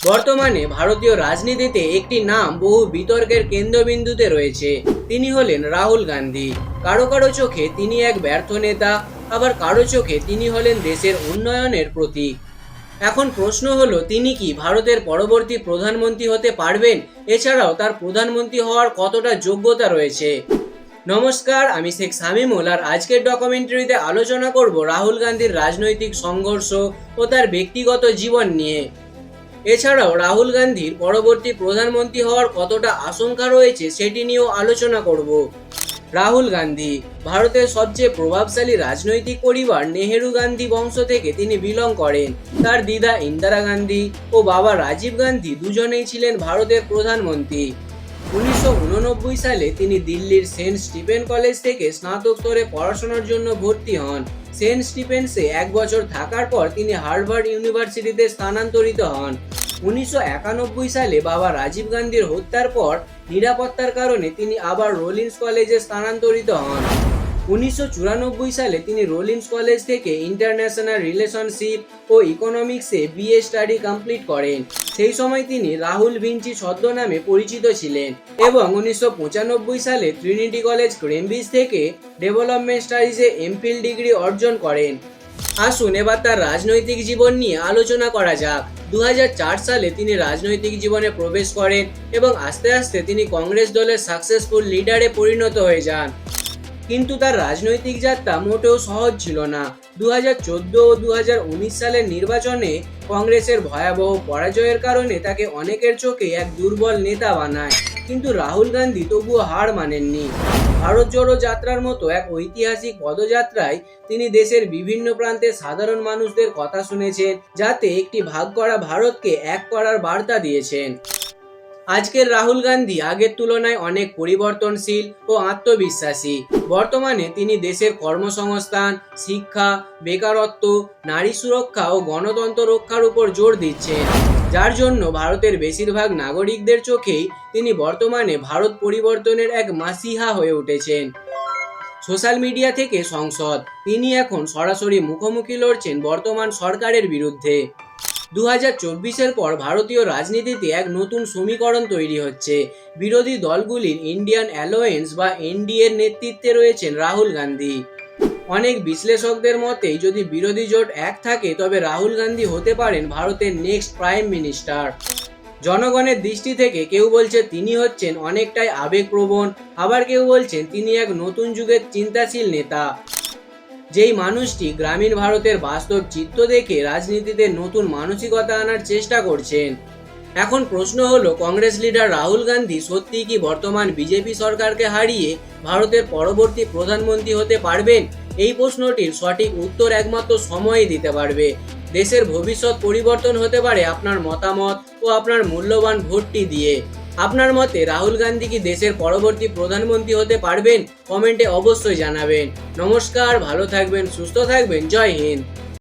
বর্তমানে ভারতীয় রাজনীতিতে একটি নাম বহু বিতর্কের কেন্দ্রবিন্দুতে রয়েছে। তিনি হলেন রাহুল গান্ধী। কারো কারো চোখে তিনি এক ব্যর্থ নেতা, আবার কারো চোখে তিনি হলেন দেশের উন্নয়নের প্রতীক। এখন প্রশ্ন হলো, তিনি কি ভারতের পরবর্তী প্রধানমন্ত্রী হতে পারবেন? এছাড়াও তার প্রধানমন্ত্রী হওয়ার কতটা যোগ্যতা রয়েছে? নমস্কার, আমি শেখ শামীমুল, আর আজকের ডকুমেন্টারিতে আলোচনা করব রাহুল গান্ধীর রাজনৈতিক সংঘর্ষ ও তার ব্যক্তিগত জীবন নিয়ে। এছাড়াও রাহুল গান্ধীর পরবর্তী প্রধানমন্ত্রী হওয়ার কতটা আশঙ্কা রয়েছে সেটি নিয়েও আলোচনা করব। রাহুল গান্ধী ভারতের সবচেয়ে প্রভাবশালী রাজনৈতিক পরিবার নেহেরু গান্ধী বংশ থেকে তিনি বিলং করেন। তার দিদা ইন্দিরা গান্ধী ও বাবা রাজীব গান্ধী দুজনেই ছিলেন ভারতের প্রধানমন্ত্রী। 1989 সালে তিনি দিল্লির সেন্ট স্টিফেন কলেজ থেকে স্নাতক স্তরে পড়াশোনার জন্য ভর্তি হন। সেন্ট স্টিফেন্সে 1 বছর থাকার পর তিনি হার্ভার্ড ইউনিভার্সিটিতে স্থানান্তরিত হন। 1991 সালে বাবা রাজীব গান্ধীর হত্যার পর নিরাপত্তার কারণে তিনি আবার রোলিন্স কলেজে স্থানান্তরিত হন। 1994 সালে তিনি রোলিন্স কলেজ থেকে ইন্টারন্যাশনাল রিলেশনশিপ ও ইকোনমিক্সে বিএ স্টাডি কমপ্লিট করেন। সেই সময় তিনি রাহুল ভিঞ্চি ছদ্মনামে পরিচিত ছিলেন এবং 1995 সালে ট্রিনিটি কলেজ কেমব্রিজ থেকে ডেভেলপমেন্ট স্টাডিজে এমফিল ডিগ্রি অর্জন করেন। আসুন এবার তার রাজনৈতিক জীবন নিয়ে আলোচনা করা যাক। 2004 সালে তিনি রাজনৈতিক জীবনে প্রবেশ করেন এবং আস্তে আস্তে তিনি কংগ্রেস দলের সাকসেসফুল লিডারে পরিণত হয়ে যান। কিন্তু তার রাজনৈতিক যাত্রা মোটেও সহজ ছিল না। 2014 ও 2019 সালের নির্বাচনে কংগ্রেসের ভয়াবহ পরাজয়ের কারণে তাকে অনেকের চোখে এক দুর্বল নেতা বানায়। কিন্তু রাহুল গান্ধী তবুও হার মানেননি। ভারত জোড়ো যাত্রার মতো এক ঐতিহাসিক পদযাত্রায় তিনি দেশের বিভিন্ন প্রান্তে সাধারণ মানুষদের কথা শুনেছেন, যাতে একটি ভাগ করা ভারতকে এক করার বার্তা দিয়েছেন। আজকের রাহুল গান্ধী আগের তুলনায় অনেক পরিবর্তনশীল ও আত্মবিশ্বাসী। বর্তমানে তিনি দেশের কর্মসংস্থান, শিক্ষা, বেকারত্ব, নারী সুরক্ষা ও গণতন্ত্র রক্ষার উপর জোর দিচ্ছেন, যার জন্য ভারতের বেশিরভাগ নাগরিকদের চোখেই তিনি বর্তমানে ভারত পরিবর্তনের এক মাসিহা হয়ে উঠেছেন। সোশ্যাল মিডিয়া থেকে সংসদ, তিনি এখন সরাসরি মুখোমুখি লড়ছেন বর্তমান সরকারের বিরুদ্ধে। 2024-এর পর ভারতীয় রাজনীতিতে এক নতুন সমীকরণ তৈরি হচ্ছে। বিরোধী দলগুলির ইন্ডিয়ান অ্যালায়েন্স বা এনডিএর নেতৃত্বে রয়েছেন রাহুল গান্ধী। অনেক বিশ্লেষকদের মতে যদি বিরোধী জোট এক থাকে তবে রাহুল গান্ধী হতে পারেন ভারতের নেক্সট প্রাইম মিনিস্টার। জনগণের দৃষ্টি থেকে কেউ বলছে তিনি হচ্ছেন অনেকটাই আবেগপ্রবণ, আবার কেউ বলছেন তিনি এক নতুন যুগের চিন্তাশীল নেতা, যেই মানুষটি গ্রামীণ ভারতের বাস্তব চিত্র দেখে রাজনীতিতে নতুন মানসিকতা আনার চেষ্টা করছেন। এখন প্রশ্ন হলো, কংগ্রেস লিডার রাহুল গান্ধী সত্যিই কি বর্তমান বিজেপি সরকারকে হারিয়ে ভারতের পরবর্তী প্রধানমন্ত্রী হতে পারবেন? এই প্রশ্নটির সঠিক উত্তর একমাত্র সময়ই দিতে পারবে। দেশের ভবিষ্যৎ পরিবর্তন হতে পারে আপনার মতামত ও আপনার মূল্যবান ভোটটি দিয়ে। আপনার মতে রাহুল গান্ধী কি দেশের পরবর্তী প্রধানমন্ত্রী হতে পারবেন? কমেন্টে অবশ্যই জানাবেন। নমস্কার, ভালো থাকবেন, সুস্থ থাকবেন, জয় হিন্দ।